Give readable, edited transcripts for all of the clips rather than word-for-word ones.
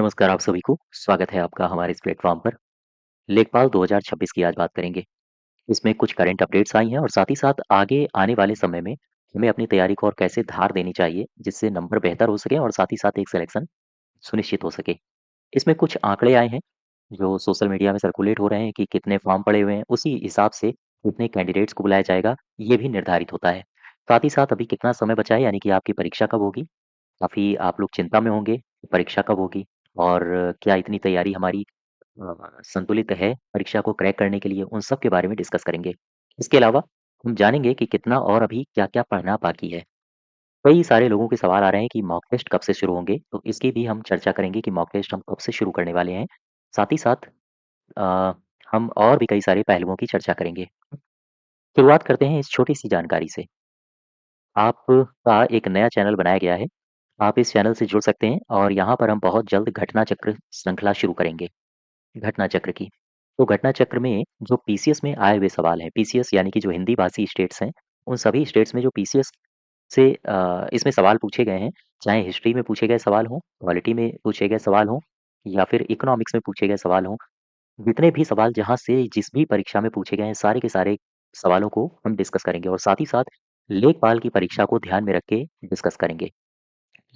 नमस्कार आप सभी को, स्वागत है आपका हमारे इस प्लेटफ़ॉर्म पर। लेखपाल 2026 की आज बात करेंगे। इसमें कुछ करंट अपडेट्स आई हैं और साथ ही साथ आगे आने वाले समय में हमें अपनी तैयारी को और कैसे धार देनी चाहिए, जिससे नंबर बेहतर हो सके और साथ ही साथ एक सिलेक्शन सुनिश्चित हो सके। इसमें कुछ आंकड़े आए हैं, जो सोशल मीडिया में सर्कुलेट हो रहे हैं कि कितने फॉर्म पड़े हुए हैं, उसी हिसाब से कितने कैंडिडेट्स को बुलाया जाएगा, ये भी निर्धारित होता है। साथ ही साथ अभी कितना समय बचा है, यानी कि आपकी परीक्षा कब होगी? काफ़ी आप लोग चिंता में होंगे, परीक्षा कब होगी और क्या इतनी तैयारी हमारी संतुलित है परीक्षा को क्रैक करने के लिए, उन सब के बारे में डिस्कस करेंगे। इसके अलावा हम जानेंगे कि कितना और अभी क्या-क्या पढ़ना बाकी है। कई सारे लोगों के सवाल आ रहे हैं कि मॉक टेस्ट कब से शुरू होंगे, तो इसकी भी हम चर्चा करेंगे कि मॉक टेस्ट हम कब से शुरू करने वाले हैं। साथ ही साथ अ, हम और भी कई सारे पहलुओं की चर्चा करेंगे। शुरुआत करते हैं इस छोटी-सी जानकारी से। आपका एक नया चैनल बनाया गया है। आप इस चैनल से जुड़ सकते हैं और यहाँ पर हम बहुत जल्द घटना चक्र श्रृंखला शुरू करेंगे, घटना चक्र की। तो घटना चक्र में जो पीसीएस में आए हुए सवाल हैं, पीसीएस यानी कि जो हिंदी भाषी स्टेट्स हैं, उन सभी स्टेट्स में जो पीसीएस से इसमें सवाल पूछे गए हैं, चाहे हिस्ट्री में पूछे गए सवाल हों, पॉलिटी में पूछे गए सवाल हों या फिर इकोनॉमिक्स में पूछे गए सवाल हों, जितने भी सवाल जहाँ से जिस भी परीक्षा में पूछे गए हैं, सारे के सारे सवालों को हम डिस्कस करेंगे और साथ ही साथ लेखपाल की परीक्षा को ध्यान में रख के डिस्कस करेंगे।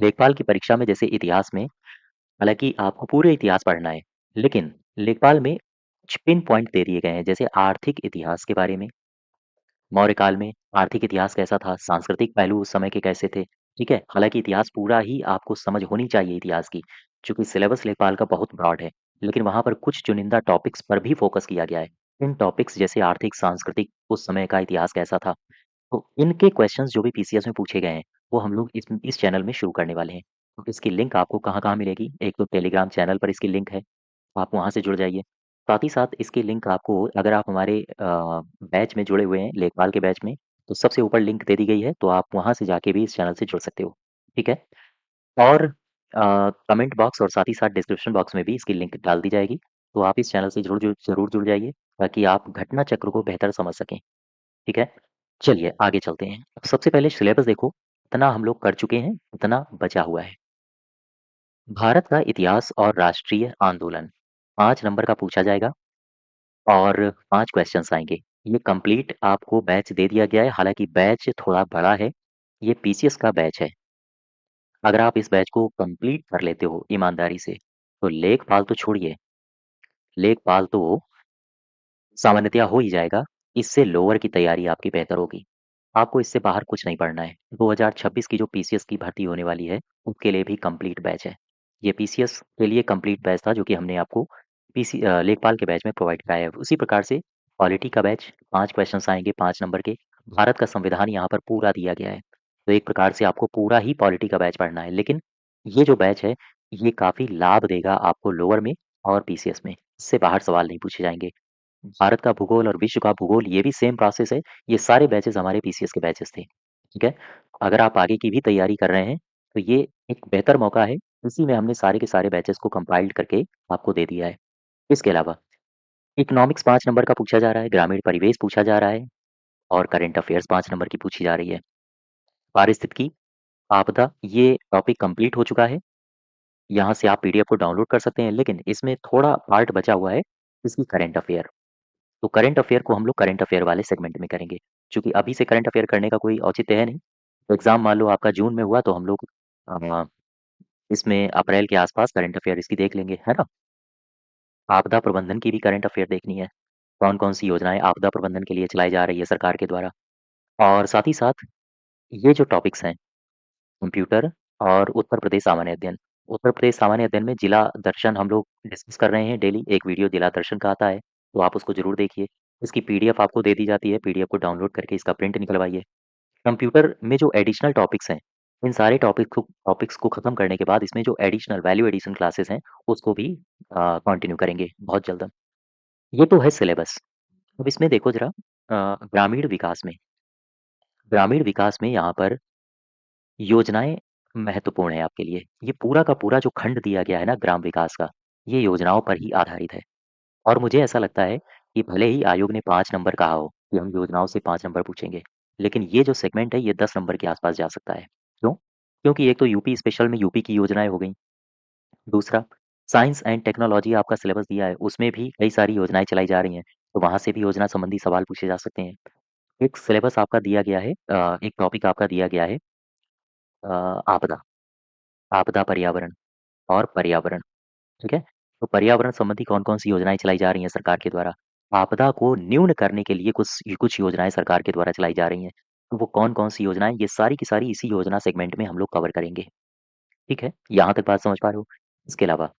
लेखपाल की परीक्षा में जैसे इतिहास में हालाँकि आपको पूरे इतिहास पढ़ना है, लेकिन लेखपाल में कुछ पिन पॉइंट दे दिए गए हैं, जैसे आर्थिक इतिहास के बारे में, मौर्य काल में आर्थिक इतिहास कैसा था, सांस्कृतिक पहलू उस समय के कैसे थे, ठीक है? हालाँकि इतिहास पूरा ही आपको समझ होनी चाहिए इतिहास की, चूँकि सिलेबस लेखपाल का बहुत ब्रॉड है, लेकिन वहाँ पर कुछ चुनिंदा टॉपिक्स पर भी फ़ोकस किया गया है। इन टॉपिक्स जैसे आर्थिक, सांस्कृतिक, उस समय का इतिहास कैसा था, तो इनके क्वेश्चंस जो भी पीसीएस में पूछे गए हैं, वो हम लोग इस चैनल में शुरू करने वाले हैं। तो इसकी लिंक आपको कहाँ-कहाँ मिलेगी? एक तो टेलीग्राम चैनल पर इसकी लिंक है, आप वहाँ से जुड़ जाइए। साथ ही साथ इसकी लिंक आपको अगर आप हमारे बैच में जुड़े हुए हैं, लेखपाल के बैच में, तो सबसे ऊपर लिंक दे दी गई है, तो आप वहाँ से जाके भी इस चैनल से जुड़ सकते हो, ठीक है? और कमेंट बॉक्स और साथ ही साथ डिस्क्रिप्शन बॉक्स में भी इसकी लिंक डाल दी जाएगी, तो आप इस चैनल से ज़रूर जुड़ जाइए, ताकि आप घटना चक्र को बेहतर समझ सकें। ठीक है? चलिए आगे चलते हैं। अब सबसे पहले सिलेबस देखो, कितना हम लोग कर चुके हैं, कितना बचा हुआ है। भारत का इतिहास और राष्ट्रीय आंदोलन 5 नंबर का पूछा जाएगा और 5 क्वेश्चन्स आएँगे। ये कंप्लीट आपको बैच दे दिया गया है, हालाँकि बैच थोड़ा बड़ा है। ये पीसीएस का बैच है। अगर आप इस बैच को कंप्लीट कर लेते हो ईमानदारी से, तो लेखपाल तो छोड़िए, लेखपाल तो सामान्यतया हो ही जाएगा, इससे लोअर की तैयारी आपकी बेहतर होगी। आपको इससे बाहर कुछ नहीं पढ़ना है। 2026 की जो पीसीएस की भर्ती होने वाली है, उसके लिए भी कंप्लीट बैच है। ये पीसीएस के लिए कंप्लीट बैच था जो कि हमने आपको लेखपाल के बैच में प्रोवाइड कराया है। उसी प्रकार से पॉलिटी का बैच 5 क्वेश्चन्स आएँगे 5 नंबर के। भारत का संविधान यहाँ पर पूरा दिया गया है। तो एक प्रकार से आपको पूरा ही पॉलिटी का बैच पढ़ना है। लेकिन ये जो बैच है, ये काफ़ी लाभ देगा आपको लोअर में और पीसीएस में। इससे बाहर सवाल नहीं पूछे जाएँगे। भारत का भूगोल और विश्व का भूगोल ये भी सेम प्रोसेस है। ये सारे बैचेज़ हमारे पीसीएस के बैचेज़ थे, ठीक है? अगर आप आगे की भी तैयारी कर रहे हैं, तो ये एक बेहतर मौका है। इसी में हमने सारे के सारे बैचेज़ को कंपाइल्ड करके आपको दे दिया है। इसके अलावा इकोनॉमिक्स 5 नंबर का पूछा जा रहा है, ग्रामीण परिवेश पूछा जा रहा है और करंट अफेयर्स 5 नंबर की पूछी जा रही है। पारिस्थितिकी, आपदा ये टॉपिक कंप्लीट हो चुका है। यहाँ से आप पीडीएफ को डाउनलोड कर सकते हैं, लेकिन इसमें थोड़ा पार्ट बचा हुआ है, इसकी करंट अफेयर। तो करंट अफेयर को हम लोग करंट अफेयर वाले सेगमेंट में करेंगे, चूँकि अभी से करंट अफेयर करने का कोई औचित्य है नहीं। तो एग्ज़ाम मान लो आपका जून में हुआ तो हम लोग अ, इसमें अप्रैल के आस-पास करंट अफेयर इसकी देख लेंगे, है ना? आपदा प्रबंधन की भी करंट अफेयर देखनी है, कौन-कौन सी योजनाएँ आपदा प्रबंधन के लिए चलाई जा रही है सरकार के द्वारा। और साथ ही साथ ये जो टॉपिक्स हैं, कंप्यूटर और उत्तर प्रदेश सामान्य अध्ययन। उत्तर प्रदेश सामान्य अध्ययन में जिला दर्शन हम लोग डिस्कस कर रहे हैं डेली, एक वीडियो जिला दर्शन का आता है, तो आप उसको ज़रूर देखिए। इसकी पीडीएफ आपको दे दी जाती है, पीडीएफ को डाउनलोड करके इसका प्रिंट निकलवाइए। कंप्यूटर में जो एडिशनल टॉपिक्स हैं, इन सारे टॉपिक्स को खत्म करने के बाद इसमें जो एडिशनल वैल्यू एडिशन क्लासेस हैं, उसको भी कंटिन्यू करेंगे बहुत जल्द। ये तो है सिलेबस। अब इसमें देखो ज़रा ग्रामीण विकास में यहाँ पर योजनाएँ महत्वपूर्ण है आपके लिए। ये पूरा का पूरा जो खंड दिया गया है ना ग्राम विकास का, ये योजनाओं पर ही आधारित है। और मुझे ऐसा लगता है कि भले ही आयोग ने 5 नंबर कहा हो कि हम योजनाओं से 5 नंबर पूछेंगे, लेकिन ये जो सेगमेंट है ये 10 नंबर के आस-पास जा सकता है। क्यों? क्योंकि एक तो यूपी स्पेशल में यूपी की योजनाएँ हो गईं। दूसरा, साइंस एंड टेक्नोलॉजी आपका सिलेबस दिया है, उसमें भी कई सारी योजनाएँ चलाई जा रही हैं, तो वहाँ से भी योजना संबंधी सवाल पूछे जा सकते हैं। एक सिलेबस आपका दिया गया है एक टॉपिक आपका दिया गया है आपदा, आपदा पर्यावरण और पर्यावरण, ठीक है? तो पर्यावरण संबंधी कौन-कौन सी योजनाएँ चलाई जा रही हैं सरकार के द्वारा? आपदा को न्यून करने के लिए कुछ योजनाएँ सरकार के द्वारा चलाई जा रही हैं। तो वो कौन-कौन सी योजनाएँ, ये सारी की सारी इसी योजना सेगमेंट में हम लोग कवर करेंगे, ठीक है? यहाँ तक बात समझ पा रहे हो? इसके अलावा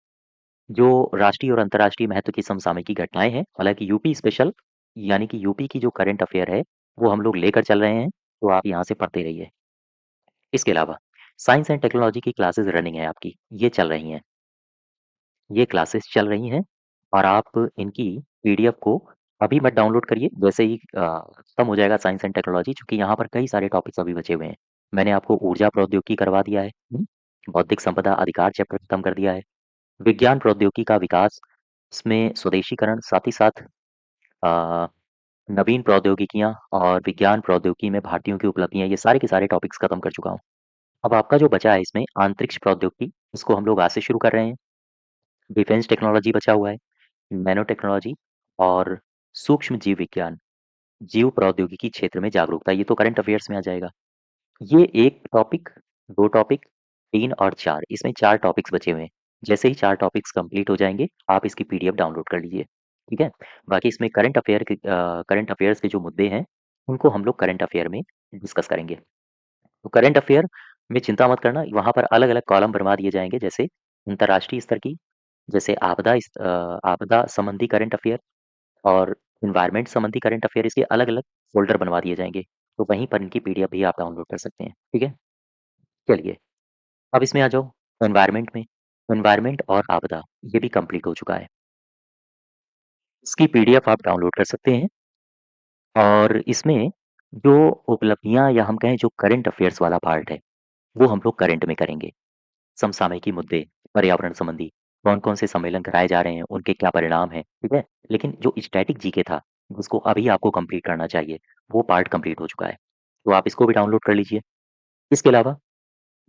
जो राष्ट्रीय और अंतर्राष्ट्रीय महत्व की समसामयिक घटनाएँ हैं, हालाँकि यूपी स्पेशल यानी कि यूपी की जो करंट अफ़ेयर है, वो हम लोग लेकर चल रहे हैं, तो आप यहाँ से पढ़ते रहिए। इसके अलावा साइंस एंड टेक्नोलॉजी की क्लासेस रनिंग है आपकी, ये चल रही हैं। ये क्लासेस चल रही हैं और आप इनकी पीडीएफ को अभी मत डाउनलोड करिए, जैसे ही खत्म हो जाएगा साइंस एंड टेक्नोलॉजी, चूँकि यहाँ पर कई सारे टॉपिक्स अभी बचे हुए हैं। मैंने आपको ऊर्जा प्रौद्योगिकी करवा दिया है, बौद्धिक संपदा अधिकार चैप्टर खत्म कर दिया है, विज्ञान प्रौद्योगिकी का विकास, इसमें स्वदेशीकरण, साथ ही साथ अ, नवीन प्रौद्योगिकियाँ और विज्ञान प्रौद्योगिकी में भारतीयों की उपलब्धियाँ, ये सारे के सारे टॉपिक्स खत्म कर चुका हूँ। अब आपका जो बचा है इसमें अंतरिक्ष प्रौद्योगिकी, इसको हम लोग आज से शुरू कर रहे हैं। डिफेंस टेक्नोलॉजी बचा हुआ है, नैनो टेक्नोलॉजी और सूक्ष्म जीव विज्ञान, जीव प्रौद्योगिकी क्षेत्र में जागरूकता, ये तो करंट अफेयर्स में आ जाएगा। ये 1 टॉपिक, 2 टॉपिक, 3 और 4, इसमें 4 टॉपिक्स बचे हुए हैं। जैसे ही 4 टॉपिक्स कंप्लीट हो जाएँगे, आप इसकी पीडीएफ डाउनलोड कर लीजिए, ठीक है? बाकी इसमें करंट अफेयर्स के जो मुद्दे हैं, उनको हम लोग करंट अफेयर में डिस्कस करेंगे। तो करंट अफेयर में चिंता मत करना, वहाँ पर अलग-अलग कॉलम बनवा दिए जाएँगे, जैसे अंतर्राष्ट्रीय स्तर की, जैसे आपदा संबंधी करंट अफेयर और एनवायरनमेंट संबंधी करंट अफेयर, इसके अलग-अलग फ़ोल्डर बनवा दिए जाएँगे। तो वहीं पर इनकी पीडीएफ भी आप डाउनलोड कर सकते हैं, ठीक है? चलिए, अब इसमें आ जाओ एनवायरनमेंट में। एनवायरनमेंट और आपदा, ये भी कंप्लीट हो चुका है। इसकी पीडीएफ आप डाउनलोड कर सकते हैं और इसमें जो उपलब्धियाँ या हम कहें जो करंट अफेयर्स वाला पार्ट है, वो हम लोग करंट में करेंगे। समसामयिकी मुद्दे, पर्यावरण संबंधी, कौन-कौन से सम्मेलन कराए जा रहे हैं, उनके क्या परिणाम हैं, ठीक है? लेकिन जो स्टैटिक जीके था, उसको अभी आपको कंप्लीट करना चाहिए, वो पार्ट कंप्लीट हो चुका है। तो आप इसको भी डाउनलोड कर लीजिए। इसके अलावा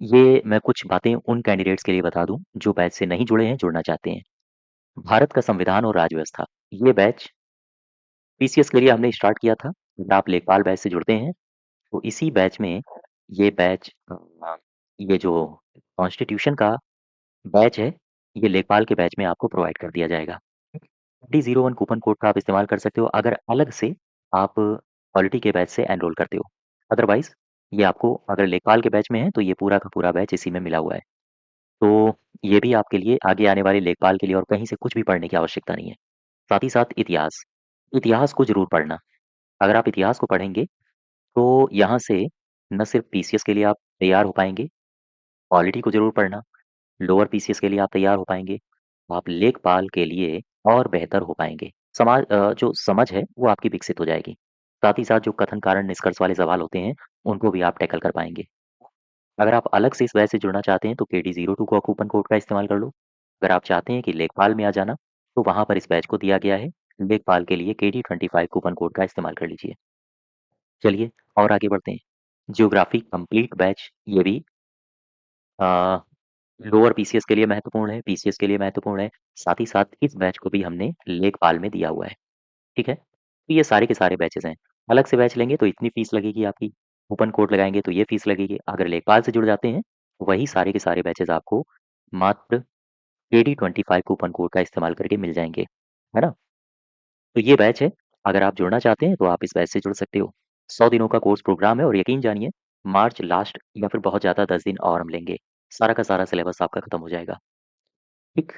ये मैं कुछ बातें उन कैंडिडेट्स के लिए बता दूँ, जो बैच से नहीं जुड़े हैं, जुड़ना चाहते हैं। भारत का संविधान और राज्य व्यवस्था, ये बैच पीसीएस के लिए हमने स्टार्ट किया था। अगर आप लेखपाल बैच से जुड़ते हैं, तो इसी बैच में ये बैच ये जो कॉन्स्टिट्यूशन का बैच है, ये लेखपाल के बैच में आपको प्रोवाइड कर दिया जाएगा। D01 कूपन कोड का आप इस्तेमाल कर सकते हो अगर अलग से आप पॉलिटी के बैच से एनरोल करते हो। अदरवाइज़ ये आपको अगर लेखपाल के बैच में है, तो ये पूरा का पूरा बैच इसी में मिला हुआ है। तो ये भी आपके लिए आगे आने वाले लेखपाल के लिए और कहीं से कुछ भी पढ़ने की आवश्यकता नहीं है। साथ ही साथ इतिहास, इतिहास को ज़रूर पढ़ना। अगर आप इतिहास को पढ़ेंगे, तो यहाँ से न सिर्फ पीसीएस के लिए आप तैयार हो पाएँगे, पॉलिटी को ज़रूर पढ़ना, लोअर पीसीएस के लिए आप तैयार हो पाएँगे, आप लेखपाल के लिए और बेहतर हो पाएँगे। जो समझ है वो आपकी विकसित हो जाएगी। साथ ही साथ जो कथन, कारण, निष्कर्ष वाले सवाल होते हैं, उनको भी आप टैकल कर पाएँगे। अगर आप अलग से इस बैच से जुड़ना चाहते हैं तो KD02 का कूपन कोड का इस्तेमाल कर लो। अगर आप चाहते हैं कि लेखपाल में आ जाना, तो वहाँ पर इस बैच को दिया गया है। लेखपाल के लिए KD25 कूपन कोड का इस्तेमाल कर लीजिए। चलिए और आगे बढ़ते हैं। ज्योग्राफी कंप्लीट बैच, ये भी अ, लोअर पीसीएस के लिए महत्वपूर्ण है, पीसीएस के लिए महत्वपूर्ण है। साथ ही साथ इस बैच को भी हमने लेखपाल में दिया हुआ है, ठीक है? तो ये सारे के सारे बैचेज़ हैं। अलग से बैच लेंगे तो इतनी फीस लगेगी आपकी, कूपन कोड लगाएँगे तो ये फीस लगेगी। अगर लेखपाल से जुड़ जाते हैं, तो वही सारे के सारे बैचेज़ आपको मात्र KD25 कूपन कोड का इस्तेमाल करके मिल जाएँगे, है ना? तो ये बैच है, अगर आप जुड़ना चाहते हैं तो आप इस बैच से जुड़ सकते हो। 100 दिनों का कोर्स प्रोग्राम है और यकीन जानिए मार्च लास्ट या फिर बहुत ज़्यादा 10 दिन और हम लेंगे। सारा का सारा सिलेबस आपका खत्म हो जाएगा। ठीक?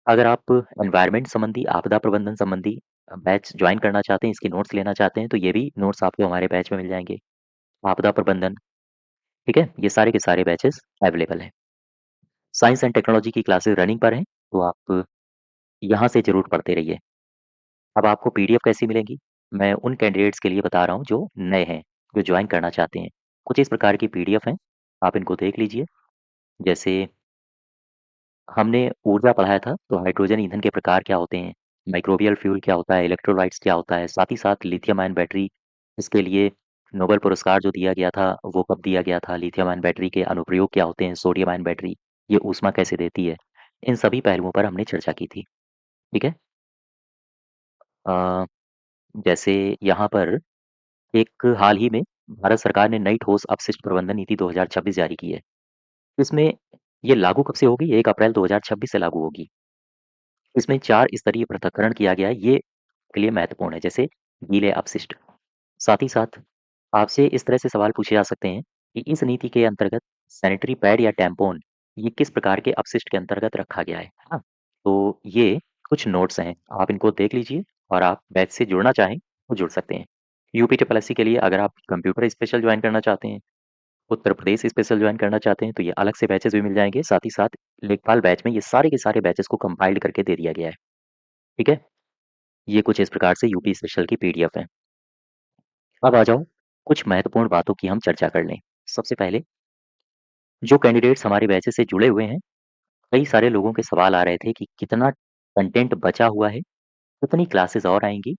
अगर आप एनवायरनमेंट संबंधी, आपदा प्रबंधन संबंधी बैच जॉइन करना चाहते हैं, इसके नोट्स लेना चाहते हैं, तो ये भी नोट्स आपको हमारे बैच में मिल जाएँगे। आपदा प्रबंधन, ठीक है? ये सारे के सारे बैचेज़ अवेलेबल हैं। साइंस एंड टेक्नोलॉजी की क्लासेस रनिंग पर हैं, तो आप यहाँ से ज़रूर पढ़ते रहिए। अब आपको पीडीएफ कैसी मिलेंगी? मैं उन कैंडिडेट्स के लिए बता रहा हूँ जो नए हैं, जो जॉइन करना चाहते हैं। कुछ इस प्रकार की पीडीएफ हैं, आप इनको देख लीजिए। जैसे हमने ऊर्जा पढ़ाया था, तो हाइड्रोजन ईंधन के प्रकार क्या होते हैं, माइक्रोबियल फ्यूल क्या होता है, इलेक्ट्रोलाइट्स क्या होता है, साथ ही साथ लिथियम आयन बैटरी, इसके लिए नोबेल पुरस्कार जो दिया गया था, वो कब दिया गया था, लिथियम आयन बैटरी के अनुप्रयोग क्या होते हैं, सोडियम आयन बैटरी, ये ऊष्मा कैसे देती है। इन सभी पहलुओं पर हमने चर्चा की थी, ठीक है? अ, जैसे यहाँ पर एक हाल ही में भारत सरकार ने नई ठोस अपशिष्ट प्रबंधन नीति 2026 जारी की है। इसमें ये लागू कब से होगी? 1 अप्रैल 2026 से लागू होगी। इसमें 4 स्तरीय पृथक्करण किया गया है, ये के लिए महत्वपूर्ण है, जैसे गीले अपशिष्ट। साथ ही साथ आपसे इस तरह से सवाल पूछे जा सकते हैं कि इस नीति के अंतर्गत सैनिटरी पैड या टैम्पून ये किस प्रकार के अपशिष्ट के अंतर्गत रखा गया है ना? तो ये कुछ नोट्स हैं, आप इनको देख लीजिए और आप बैच से जुड़ना चाहें तो जुड़ सकते हैं। यूपी ट्रिपल के लिए अगर आप कंप्यूटर स्पेशल ज्वाइन करना चाहते हैं, उत्तर प्रदेश स्पेशल ज्वाइन करना चाहते हैं तो ये अलग से बैचेस भी मिल जाएंगे। साथ ही साथ लेखपाल बैच में ये सारे के सारे बैचेस को कंपाइल्ड करके दे दिया गया है। ठीक है, ये कुछ इस प्रकार से यूपी स्पेशल की पीडीएफ है। अब आ जाओ कुछ महत्वपूर्ण बातों की हम चर्चा कर लें। सबसे पहले जो कैंडिडेट्स हमारे बैचेस से जुड़े हुए हैं, कई सारे लोगों के सवाल आ रहे थे कि कितना कंटेंट बचा हुआ है, कितनी क्लासेस और आएंगी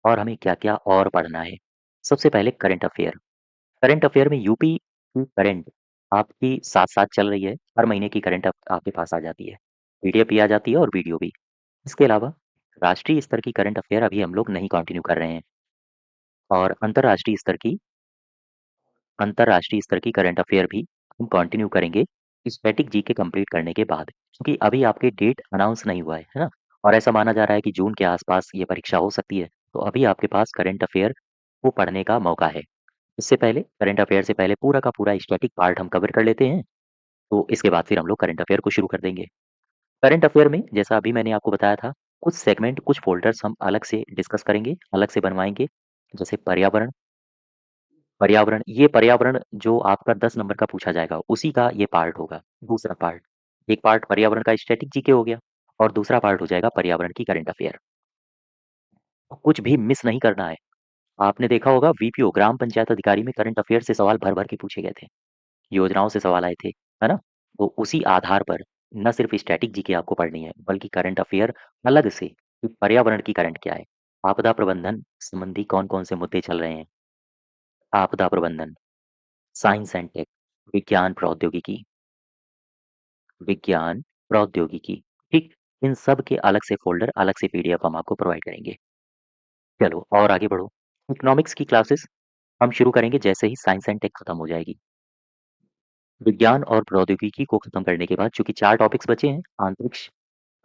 और हमें क्या-क्या और पढ़ना है। सबसे पहले करंट अफेयर। करंट अफेयर में यूपी की करंट आपकी साथ-साथ चल रही है, हर महीने की करंट आपके पास आ जाती है। पीडीएफ भी आ जाती है और वीडियो भी। इसके अलावा राष्ट्रीय स्तर की करंट अफेयर अभी हम लोग नहीं कंटिन्यू कर रहे हैं और अंतर्राष्ट्रीय स्तर की करंट अफेयर भी हम कंटिन्यू करेंगे स्टैटिक जीके कंप्लीट करने के बाद, क्योंकि अभी आपके डेट अनाउंस नहीं हुआ है ना? और ऐसा माना जा रहा है कि जून के आसपास ये परीक्षा हो सकती है, तो अभी आपके पास करंट अफेयर को पढ़ने का मौका है। इससे पहले करंट अफेयर से पहले पूरा का पूरा स्टैटिक पार्ट हम कवर कर लेते हैं, तो इसके बाद फिर हम लोग करंट अफेयर को शुरू कर देंगे। करंट अफेयर में जैसा अभी मैंने आपको बताया था, कुछ सेगमेंट, कुछ फ़ोल्डर्स हम अलग से डिस्कस करेंगे, अलग से बनवाएँगे, जैसे पर्यावरण। ये पर्यावरण जो आपका 10 नंबर का पूछा जाएगा, उसी का ये पार्ट होगा, दूसरा पार्ट। एक पार्ट पर्यावरण का स्टैटिक जीके हो गया और दूसरा पार्ट हो जाएगा पर्यावरण की करंट अफेयर। तो कुछ भी मिस नहीं करना है। आपने देखा होगा वीपीओ ग्राम पंचायत अधिकारी में करंट अफेयर से सवाल भर-भर के पूछे गए थे। योजनाओं से सवाल आए थे, है ना? तो उसी आधार पर न सिर्फ स्टैटिक जीके आपको पढ़नी है, बल्कि करंट अफेयर अलग से कि पर्यावरण की करंट क्या है? आपदा प्रबंधन संबंधी कौन-कौन से मुद्दे चल रहे हैं? आपदा प्रबंधन, साइंस एंड टेक, विज्ञान प्रौद्योगिकी, विज्ञान प्रौद्योगिकी, ठीक? इन सब के अलग से फ़ोल्डर, अलग से पीडीएफ हम आपको प्रोवाइड करेंगे। चलो और आगे बढ़ो। इकोनॉमिक्स की क्लासेस हम शुरू करेंगे जैसे ही साइंस एंड टेक खत्म हो जाएगी। विज्ञान और प्रौद्योगिकी को खत्म करने के बाद चूँकि 4 टॉपिक्स बचे हैं, अंतरिक्ष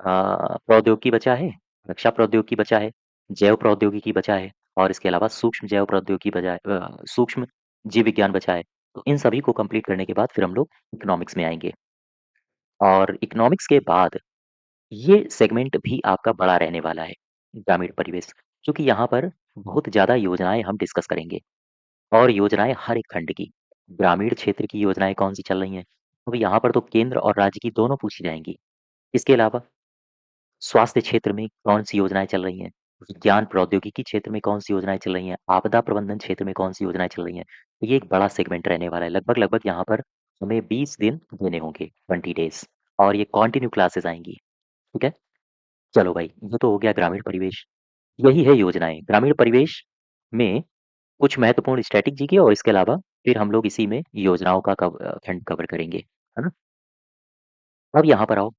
प्रौद्योगिकी बचा है, रक्षा प्रौद्योगिकी बचा है, जैव प्रौद्योगिकी बचा है और इसके अलावा सूक्ष्म जैव प्रौद्योगिकी सूक्ष्म जीव विज्ञान बचा है। तो इन सभी को कंप्लीट करने के बाद फिर हम लोग इकोनॉमिक्स में आएँगे और इकोनॉमिक्स के बाद ये सेगमेंट भी आपका बड़ा रहने वाला है, ग्रामीण परिवेश, क्योंकि यहाँ पर बहुत ज़्यादा योजनाएँ हम डिस्कस करेंगे और योजनाएँ हर एक खंड की। ग्रामीण क्षेत्र की योजनाएँ कौन-सी चल रही हैं, तो यहाँ पर तो केंद्र और राज्य की दोनों पूछी जाएँगी। इसके अलावा स्वास्थ्य क्षेत्र में कौन-सी योजनाएँ चल रही हैं, विज्ञान प्रौद्योगिकी क्षेत्र में कौन-सी योजनाएँ चल रही हैं, आपदा प्रबंधन क्षेत्र में कौन-सी योजनाएँ चल रही हैं। तो ये एक बड़ा सेगमेंट रहने वाला है। लगभग-लगभग यहाँ पर हमें 20 दिन देने होंगे, 20 डेज़ और ये कंटिन्यू क्लासेस आएँगी, ठीक है? चलो भाई, ये तो हो गया ग्रामीण परिवेश। यही है योजनाएँ। ग्रामीण परिवेश में कुछ महत्वपूर्ण स्टैटिक जीके और इसके अलावा फिर हम लोग इसी में योजनाओं का खंड कवर करेंगे, है ना? अब यहाँ पर आओ,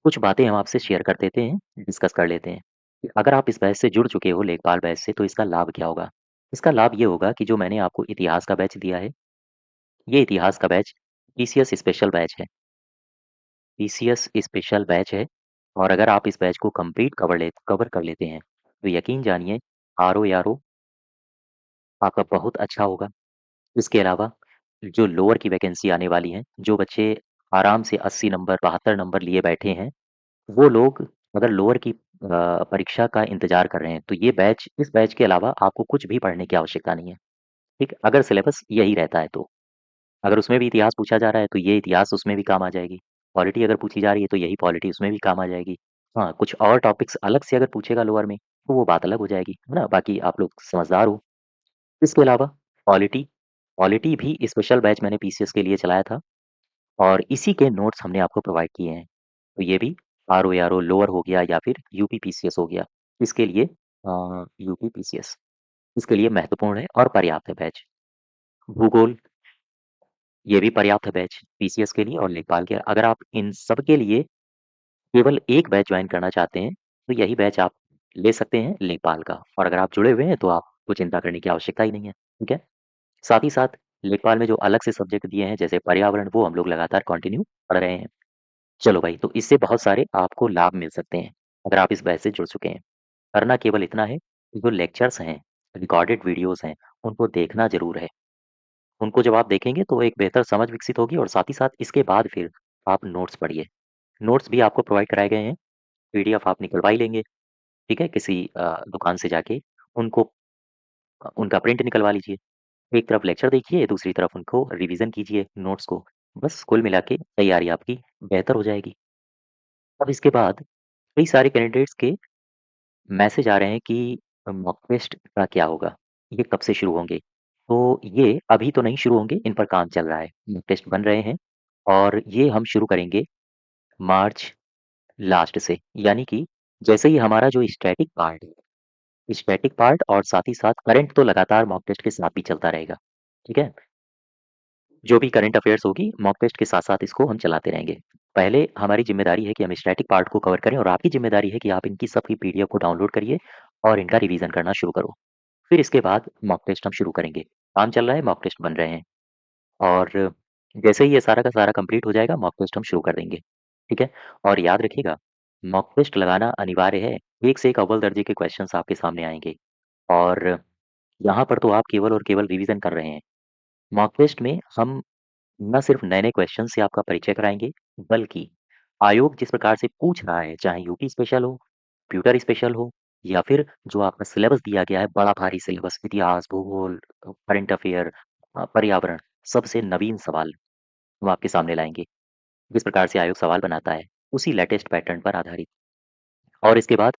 कुछ बातें हम आपसे शेयर कर देते हैं, डिस्कस कर लेते हैं। कि अगर आप इस बैच से जुड़ चुके हो लेखपाल बैच से तो इसका लाभ क्या होगा? इसका लाभ ये होगा कि जो मैंने आपको इतिहास का बैच दिया है, ये इतिहास का बैच पीसीएस स्पेशल बैच है। पीसीएस स्पेशल बैच है और अगर आप इस बैच को कंप्लीट कवर कर लेते हैं, तो यकीन जानिए आरओ आपका बहुत अच्छा होगा। इसके अलावा जो लोअर की वैकेंसी आने वाली है, जो बच्चे आराम से 80 नंबर, 72 नंबर लिए बैठे हैं, वो लोग अगर लोअर की परीक्षा का इंतज़ार कर रहे हैं, तो इस बैच के अलावा आपको कुछ भी पढ़ने की आवश्यकता नहीं है, ठीक? अगर सिलेबस यही रहता है तो। अगर उसमें भी इतिहास पूछा जा रहा है, तो ये इतिहास उसमें भी काम आ जाएगी। पॉलिटी अगर पूछी जा रही है, तो यही पॉलिटी उसमें भी काम आ जाएगी। हाँ, कुछ और टॉपिक्स अलग से अगर पूछेगा लोअर में, तो वो बात अलग हो जाएगी, है ना? बाकी आप लोग समझदार हो। इसके अलावा पॉलिटी पॉलिटी भी स्पेशल बैच मैंने पीसीएस के लिए चलाया था और इसी के नोट्स हमने आपको प्रोवाइड किए हैं। तो ये भी आरओ लोअर हो गया या फिर यूपी पीसीएस हो गया। इसके लिए यूपी पीसीएस इसके लिए महत्वपूर्ण है और पर्याप्त है बैच। भूगोल ये भी पर्याप्त है बैच पीसीएस के लिए और लेखपाल के। अगर आप इन सब के लिए केवल एक बैच जॉइन करना चाहते हैं, तो यही बैच आप ले सकते हैं लेखपाल का और अगर आप जुड़े हुए हैं, तो आपको चिंता करने की आवश्यकता ही नहीं है, ठीक है? साथ ही साथ लेखपाल में जो अलग से सब्जेक्ट दिए हैं, जैसे पर्यावरण, वो हम लोग लगातार कंटिन्यू पढ़ रहे हैं। चलो भाई, तो इससे बहुत सारे आपको लाभ मिल सकते हैं, अगर आप इस बैच से जुड़ चुके हैं। करना केवल इतना है कि जो लेक्चर्स हैं, रिकॉर्डेड वीडियोज़ हैं, उनको देखना ज़रूर है। उनको जब आप देखेंगे तो एक बेहतर समझ विकसित होगी और साथ ही साथ इसके बाद फिर आप नोट्स पढ़िए। नोट्स भी आपको प्रोवाइड कराए गए हैं, पीडीएफ आप निकलवा ही लेंगे, ठीक है? किसी दुकान से जाके उनको उनका प्रिंट निकलवा लीजिए। एक तरफ लेक्चर देखिए, दूसरी तरफ उनको रिवीजन कीजिए नोट्स को। बस कुल मिला के तैयारी आपकी बेहतर हो जाएगी। अब इसके बाद कई सारे कैंडिडेट्स के मैसेज आ रहे हैं कि मॉक टेस्ट का क्या होगा? ये कब से शुरू होंगे? तो ये अभी तो नहीं शुरू होंगे, इन पर काम चल रहा है। मॉक टेस्ट बन रहे हैं और ये हम शुरू करेंगे मार्च लास्ट से। यानी कि जैसे ही हमारा जो स्टैटिक पार्ट और साथ ही साथ करंट तो लगातार मॉक टेस्ट के साथ भी चलता रहेगा, ठीक है? जो भी करंट अफेयर्स होगी, मॉक टेस्ट के साथ-साथ इसको हम चलाते रहेंगे। पहले हमारी ज़िम्मेदारी है कि हम स्टैटिक पार्ट को कवर करें और आपकी ज़िम्मेदारी है कि आप इनकी सबकी पीडीएफ को डाउनलोड करिए और इनका रिवीजन करना शुरू करो। फिर इसके बाद मॉक टेस्ट हम शुरू करेंगे। काम चल रहा है, मॉक टेस्ट बन रहे हैं और जैसे ही ये सारा का सारा कंप्लीट हो जाएगा, मॉक टेस्ट हम शुरू कर देंगे, ठीक है? और याद रखिएगा, मॉक टेस्ट लगाना अनिवार्य है। एक से एक अव्वल दर्जे के क्वेश्चन्स आपके सामने आएँगे और यहाँ पर तो आप केवल और केवल रिवीजन कर रहे हैं। मॉक टेस्ट में हम ना सिर्फ नए-नए क्वेश्चन से आपका परिचय कराएँगे, बल्कि आयोग जिस प्रकार से पूछ रहा है, चाहे यूपी स्पेशल हो, कंप्यूटर स्पेशल हो या फिर जो आपका सिलेबस दिया गया है, बड़ा भारी सिलेबस, इतिहास, भूगोल, करंट अफेयर पर्यावरण, सबसे नवीन सवाल हम आपके सामने लाएँगे। जिस प्रकार से आयोग सवाल बनाता है, उसी लेटेस्ट पैटर्न पर आधारित और इसके बाद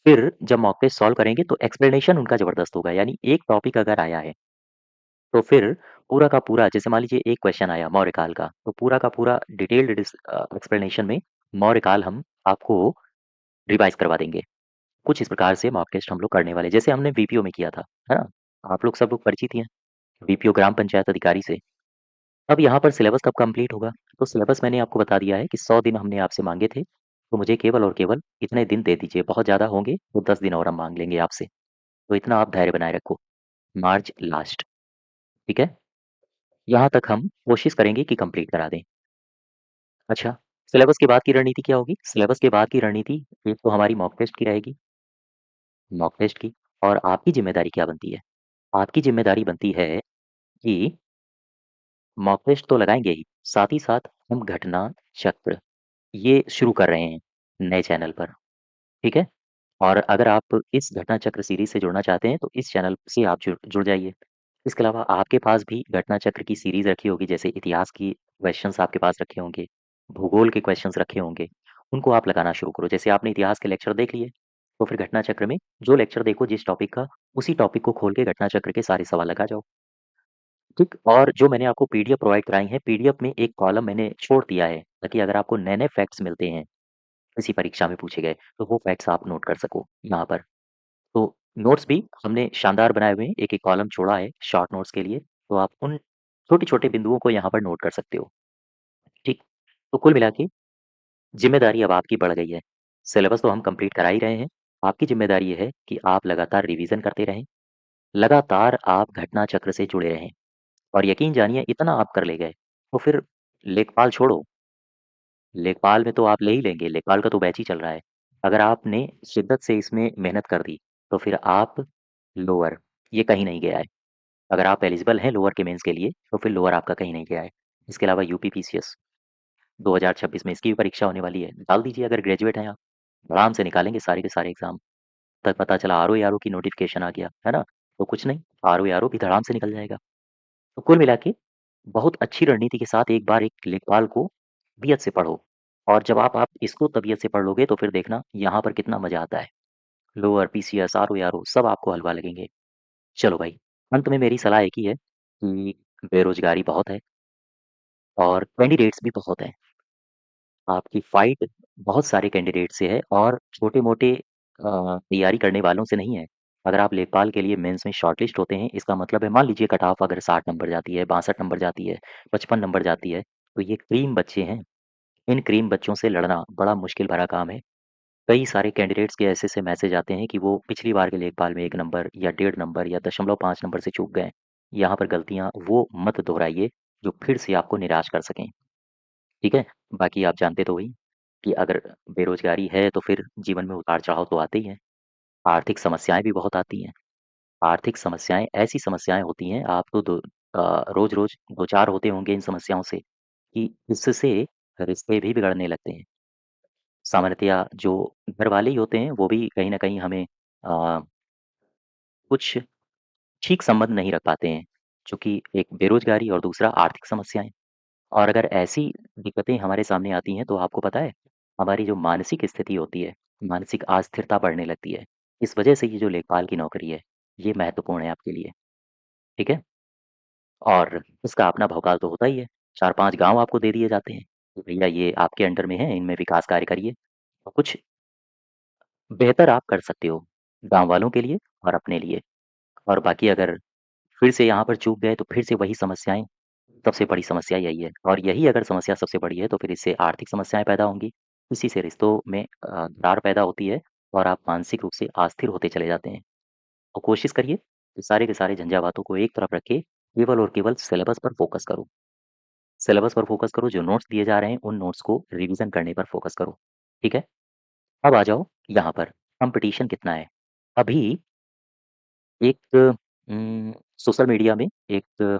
फिर जब मॉक टेस्ट सॉल्व करेंगे, तो एक्सप्लेनेशन उनका ज़बरदस्त होगा। यानी एक टॉपिक अगर आया है तो फिर पूरा का पूरा जैसे मान लीजिए एक क्वेश्चन आया मौर्यकाल का, तो पूरा का पूरा डिटेल्ड एक्सप्लेनेशन में मौर्यकाल हम आपको रिवाइज़ करवा देंगे। कुछ इस प्रकार से मॉक टेस्ट हम लोग करने वाले हैं, जैसे हमने वीपीओ में किया था, है ना? आप लोग सब लोग परिचित ही हैं, वीपीओ ग्राम पंचायत अधिकारी से। अब यहाँ पर सिलेबस कब कंप्लीट होगा? तो सिलेबस मैंने आपको बता दिया है कि 100 दिन हमने आपसे माँगे थे, तो मुझे केवल और केवल इतने दिन दे दीजिए, बहुत ज़्यादा होंगे तो 10 दिन और हम माँग लेंगे आपसे। तो इतना आप धैर्य बनाए रखो, मार्च लास्ट, ठीक है? यहाँ तक हम कोशिश करेंगे कि कंप्लीट करा दें। अच्छा, सिलेबस के बाद की रणनीति क्या होगी? सिलेबस के बाद की रणनीति एक तो हमारी मॉक टेस्ट की रहेगी, मॉक टेस्ट की और आपकी ज़िम्मेदारी क्या बनती है? आपकी ज़िम्मेदारी बनती है कि मॉक टेस्ट तो लगाएँगे ही, साथ ही साथ हम घटना चक्र ये शुरू कर रहे हैं नए चैनल पर, ठीक है? और अगर आप इस घटना चक्र सीरीज़ से जुड़ना चाहते हैं, तो इस चैनल से आप जुड़ जुड़ जाइए। इसके अलावा आपके पास भी घटना चक्र की सीरीज़ रखी होगी, जैसे इतिहास की क्वेश्चन्स आपके पास रखे होंगे, भूगोल के क्वेश्चन्स रखे होंगे, उनको आप लगाना शुरू करो। जैसे आपने इतिहास के लेक्चर देख लिए, तो फिर घटना चक्र में जो लेक्चर देखो जिस टॉपिक का, उसी टॉपिक को खोल के घटना चक्र के सारे सवाल लगा जाओ, ठीक? और जो मैंने आपको पीडीएफ प्रोवाइड कराई है, पीडीएफ में एक कॉलम मैंने छोड़ दिया है, ताकि अगर आपको नए-नए फैक्ट्स मिलते हैं, किसी परीक्षा में पूछे गए, तो वो फैक्ट्स आप नोट कर सको यहाँ पर। तो नोट्स भी हमने शानदार बनाए हुए हैं, एक-एक कॉलम छोड़ा है शॉर्ट नोट्स के लिए, तो आप उन छोटे-छोटे बिंदुओं को यहाँ पर नोट कर सकते हो, ठीक? तो कुल मिला के ज़िम्मेदारी अब आपकी बढ़ गई है। सिलेबस तो हम कंप्लीट करा ही रहे हैं, आपकी ज़िम्मेदारी ये है कि आप लगातार रिवीज़न करते रहें, लगातार आप घटना चक्र से जुड़े रहें और यकीन जानिए इतना आप कर ले गए, तो फिर लेखपाल छोड़ो, लेखपाल में तो आप ले ही लेंगे, लेखपाल का तो बैच ही चल रहा है। अगर आपने शिद्दत से इसमें मेहनत कर दी, तो फिर आप लोअर, ये कहीं नहीं गया है। अगर आप एलिजिबल हैं लोअर के मेंस के लिए, तो फिर लोअर आपका कहीं नहीं गया है। इसके अलावा यूपीपीसीएस 2026 में इसकी भी परीक्षा होने वाली है। डाल दीजिए अगर ग्रेजुएट हैं आप, आराम से निकालेंगे सारे के सारे एग्ज़ाम। तक पता चला आरओ-एआरओ की नोटिफ़िकेशन आ गया, है ना? तो कुछ नहीं, आरओ-एआरओ भी धड़ाम से निकल जाएगा। तो कुल मिला के बहुत अच्छी रणनीति के साथ एक बार एक लेखपाल को तबीयत से पढ़ो और जब आप इसको तबीयत से पढ़ लोगे तो फिर देखना यहाँ पर कितना मज़ा आता है। लोअर, पीसीएस, आरओ-एआरओ सब आपको हलवा लगेंगे। चलो भाई, अंत में मेरी सलाह एक ही है कि बेरोज़गारी बहुत है और कैंडिडेट्स भी बहुत हैं। आपकी फ़ाइट बहुत सारे कैंडिडेट से है और छोटे-मोटे तैयारी करने वालों से नहीं है। अगर आप लेखपाल के लिए मेंस में शॉर्टलिस्ट होते हैं, इसका मतलब है मान लीजिए कट ऑफ अगर 60 नंबर जाती है, 62 नंबर जाती है, 55 नंबर जाती है, तो ये क्रीम बच्चे हैं। इन क्रीम बच्चों से लड़ना बड़ा मुश्किल भरा काम है। कई सारे कैंडिडेट्स के ऐसे-ऐसे मैसेज आते हैं कि वो पिछली बार के लेखपाल में 1 नंबर या डेढ़ नंबर या 0.5 नंबर से चूक गए। यहाँ पर गलतियाँ वो मत दोहराइए जो फिर से आपको निराश कर सकें, ठीक है? बाकी आप जानते तो वही कि अगर बेरोज़गारी है तो फिर जीवन में उतार-चढ़ाव तो आते ही हैं। आर्थिक समस्याएँ भी बहुत आती हैं। आर्थिक समस्याएँ ऐसी समस्याएँ होती हैं आप तो रोज़-रोज़ दो-चार होते होंगे इन समस्याओं से कि इससे रिश्ते भी बिगड़ने लगते हैं। सामान्यतया जो घरवाले ही होते हैं वो भी कहीं न कहीं हमें कुछ ठीक संबंध नहीं रख पाते हैं। चूँकि एक बेरोज़गारी और दूसरा आर्थिक समस्याएँ और अगर ऐसी दिक्कतें हमारे सामने आती हैं तो आपको पता है, हमारी जो मानसिक स्थिति होती है, मानसिक अस्थिरता बढ़ने लगती है। इस वजह से ये जो लेखपाल की नौकरी है, ये महत्वपूर्ण है आपके लिए, ठीक है? और इसका अपना भौकाल तो होता ही है। 4-5 गाँव आपको दे दिए जाते हैं, कि भैया ये आपके अंडर में है, इनमें विकास कार्य करिए। और कुछ बेहतर आप कर सकते हो, गाँव वालों के लिए और अपने लिए। और बाकी अगर फिर से यहाँ पर चूक गए तो फिर से वही समस्याएँ, सबसे बड़ी समस्या यही है। और यही अगर समस्या सबसे बड़ी है तो फिर इससे आर्थिक समस्याएँ पैदा होंगी, इसी से रिश्तों में दरार पैदा होती है और आप मानसिक रूप से अस्थिर होते चले जाते हैं। और कोशिश करिए कि सारे के सारे झंझावातों को एक तरफ रख के केवल और केवल सिलेबस पर फ़ोकस करो। सिलेबस पर फ़ोकस करो, जो नोट्स दिए जा रहे हैं, उन नोट्स को रिवीज़न करने पर फ़ोकस करो, ठीक है? अब आ जाओ यहाँ पर, कॉम्पिटिशन कितना है? अभी एक सोशल मीडिया में एक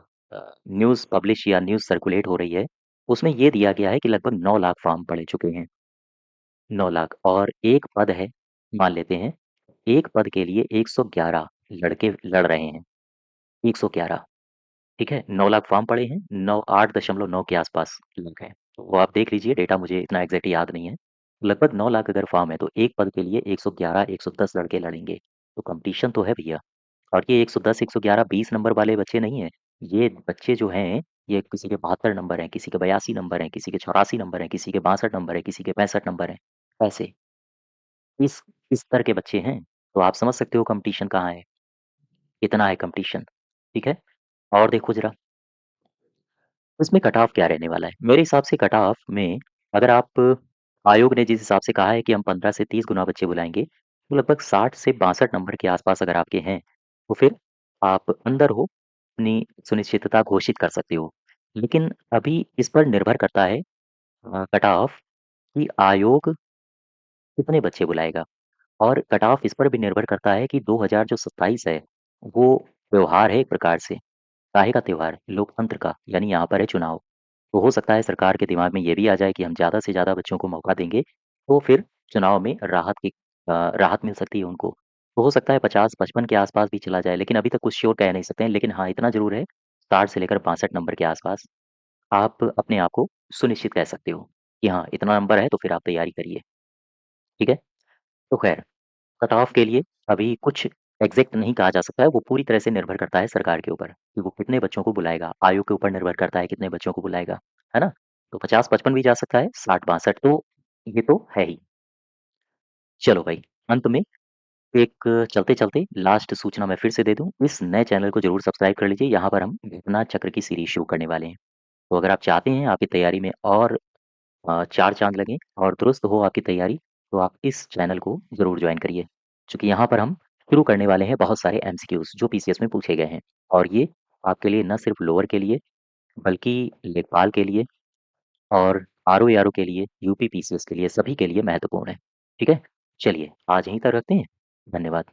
न्यूज़ पब्लिश या न्यूज़ सर्कुलेट हो रही है, उसमें ये दिया गया है कि लगभग 9 लाख फॉर्म पड़े चुके हैं, 9 लाख और 1 पद है, मान लेते हैं, 1 पद के लिए 111 लड़के लड़ रहे हैं, 111 ठीक है? 9 लाख फॉर्म पड़े हैं, 9 8.9 के आस-पास लोग हैं। तो वो आप देख लीजिए डेटा मुझे इतना एग्ज़ैक्ट याद नहीं है। लगभग 9 लाख अगर फॉर्म है तो 1 पद के लिए 111 110 लड़के लड़ेंगे। तो कॉम्पिटिशन तो है भैया और ये 110 111 20 नंबर वाले बच्चे नहीं हैं। ये बच्चे जो हैं, ये किसी के 72 नंबर हैं, किसी के 82 नंबर हैं, किसी के 84 नंबर हैं, किसी के 62 नंबर हैं, किसी के 65 नंबर हैं। ऐसे इस स्तर के बच्चे हैं। तो आप समझ सकते हो कॉम्पिटिशन कहाँ है, कितना है कॉम्पिटिशन, ठीक है? और देखो ज़रा इसमें कट ऑफ क्या रहने वाला है? मेरे हिसाब से कट ऑफ में अगर आप आयोग ने जिस हिसाब से कहा है कि हम 15 से 30 गुना बच्चे बुलाएँगे, तो लगभग 60 से 62 नंबर के आस-पास अगर आपके हैं, तो फिर आप अंदर हो, अपनी सुनिश्चितता घोषित कर सकते हो। लेकिन अभी इस पर निर्भर करता है कट ऑफ कि आयोग कितने बच्चे बुलाएगा और कट ऑफ इस पर भी निर्भर करता है कि 2027 है, वो त्योहार है एक प्रकार से। काहे का त्योहार? लोकतंत्र का, यानी यहाँ पर है चुनाव। तो हो सकता है सरकार के दिमाग में ये भी आ जाए कि हम ज़्यादा से ज़्यादा बच्चों को मौका देंगे, तो फिर चुनाव में राहत मिल सकती है उनको। तो हो सकता है 50-55 के आस-पास भी चला जाए, लेकिन अभी तक कुछ श्योर कह नहीं सकते हैं। लेकिन हाँ, इतना ज़रूर है 60 से लेकर 62 नंबर के आस-पास आप अपने आप को सुनिश्चित कह सकते हो कि हाँ, इतना नंबर है तो फिर आप तैयारी करिए, ठीक है? तो ख़ैर कट ऑफ के लिए अभी कुछ एग्ज़ैक्ट नहीं कहा जा सकता है, वो पूरी तरह से निर्भर करता है सरकार के ऊपर, कि वो कितने बच्चों को बुलाएगा, आयोग के ऊपर निर्भर करता है कितने बच्चों को बुलाएगा, है ना? तो 50-55 भी जा सकता है, 60-62 तो ये तो है ही। चलो भाई, अंत में एक चलते-चलते लास्ट सूचना मैं फिर से दे दूँ, इस नए चैनल को ज़रूर सब्सक्राइब कर लीजिए, यहाँ पर हम घटना चक्र की सीरीज़ शुरू करने वाले हैं। तो अगर आप चाहते हैं आपकी तैयारी में और 4 चाँद लगें और दुरुस्त हो आपकी तैयारी, तो आप इस चैनल को ज़रूर जॉइन करिए। चूँकि यहाँ पर हम शुरू करने वाले हैं बहुत सारे एमसीक्यूज़ जो पीसीएस में पूछे गए हैं और ये आपके लिए ना सिर्फ़ लोअर के लिए, बल्कि लेखपाल के लिए और आरओ एआरओ के लिए, यूपी पीसीएस के लिए, सभी के लिए महत्वपूर्ण है। ठीक है? चलिए, आज यहीं तक रखते हैं। धन्यवाद।